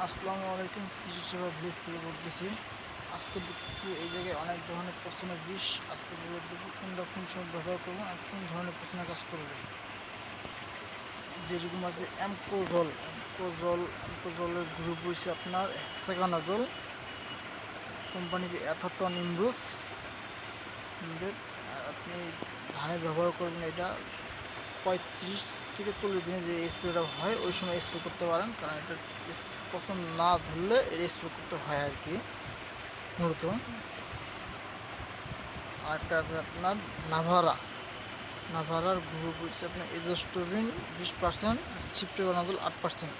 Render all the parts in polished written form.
আসসালামু আলাইকুম, কৃষি সেবা ভিলেজ থেকে বলতেছি। আজকে দেখতেছি এই জায়গায় অনেক ধরনের পচনের বিষ। আজকে বলে দেবো কোনটা কোন সময় ব্যবহার করবো আর কোন ধরনের পচনের কাজ করবে। যেরকম আছে অ্যামকোজলের গ্রুপ হয়েছে আপনার হেক্সাগানাজল, কোম্পানি যে অ্যাথাটন ইমরুস। আপনি ধানে ব্যবহার করবেন এটা 35 থেকে 40 দিনে যে স্প্রেটা হয় ওই সময় স্প্রে করতে পারেন, কারণ এটা পছন্দ না ধরলে এর স্প্রে করতে হয় আর কি মূলত। আরেকটা আছে আপনার নাভারার গ্রুপ হচ্ছে আপনার এজোস্টোবিন 20%, সিপ্রেগনাজল 8%,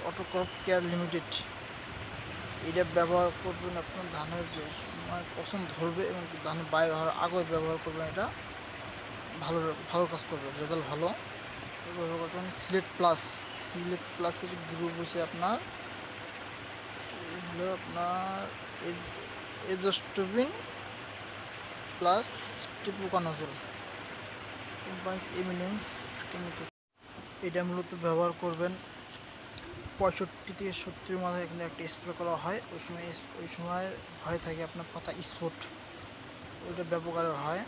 অটোক্রপ কেয়ার লিমিটেড। এটা ব্যবহার করবেন আপনার ধানের যে সময় পছন্দ ধরবে এবং ধানের বাইরে হওয়ার আগে ব্যবহার করবেন। এটা ভালো ভালো কাজ করবে, রেজাল্ট ভালো। ব্যবহার করতে পারেন সিলেট প্লাসের গ্রুপ হচ্ছে আপনার হলো আপনার এজোস্টোবিন প্লাস টিপুকানজল, কোম্পানি এমিনেন্স কেমিক্যাল। এটা মূলত ব্যবহার করবেন 65 থেকে 70 মাথায় কিন্তু একটা স্প্রে করা হয়। ওই সময় ভয় থাকে আপনার পাতা স্পট, ওইটা ব্যবহার হয়,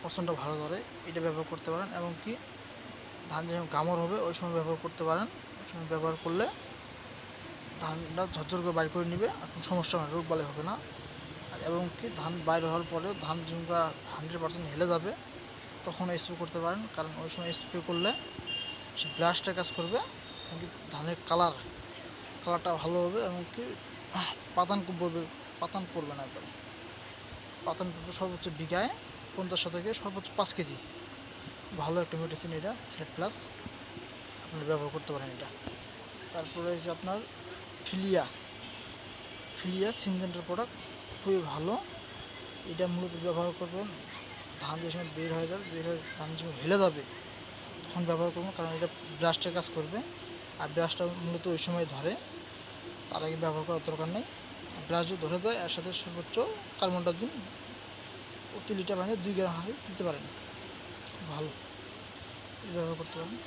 পছন্দ ভালো ধরে। এটা ব্যবহার করতে পারেন, এবং কি ধান যখন গামর হবে ওই সময় ব্যবহার করতে পারেন। ওই সময় ব্যবহার করলে ধানটা ঝরঝর করে বাইর করে নেবে, আর কোনো সমস্যা হবে না, রোগ বালাই হবে না। আর এবং কি ধান বাইর হওয়ার পরেও ধান যখন 100% হেলে যাবে তখন স্প্রে করতে পারেন, কারণ ওই সময় স্প্রে করলে সে ব্লাস্টের কাজ করবে, এমনকি ধানের কালারটা ভালো হবে, এবং কি পাতান পড়বে না একবারে। পাতান পড়বে সর্বোচ্চ বিঘায় 50 থেকে সর্বোচ্চ 5 কেজি। ভালো একটা মেডিসিন এটা, সিলেট প্লাস, আপনি ব্যবহার করতে পারেন এটা। তারপরে হচ্ছে আপনার ফিলিয়া সিনজেন্টার প্রোডাক্ট, খুবই ভালো। এটা মূলত ব্যবহার করবেন ধান যে সময় বের হয়ে ধান যখন হেলে যাবে তখন ব্যবহার করবেন, কারণ এটা ব্রাশটের কাজ করবে। আর ব্রাশটা মূলত ওই সময় ধরে, তার আগে ব্যবহার করার দরকার নেই। ব্রাশ যদি ধরে যায় এর সাথে সর্বোচ্চ কার্বনডাজিম 2 লিটার পানিতে 2 গ্রাম হারে দিতে পারেন, খুব ভালো ব্যবহার করতে পারেন।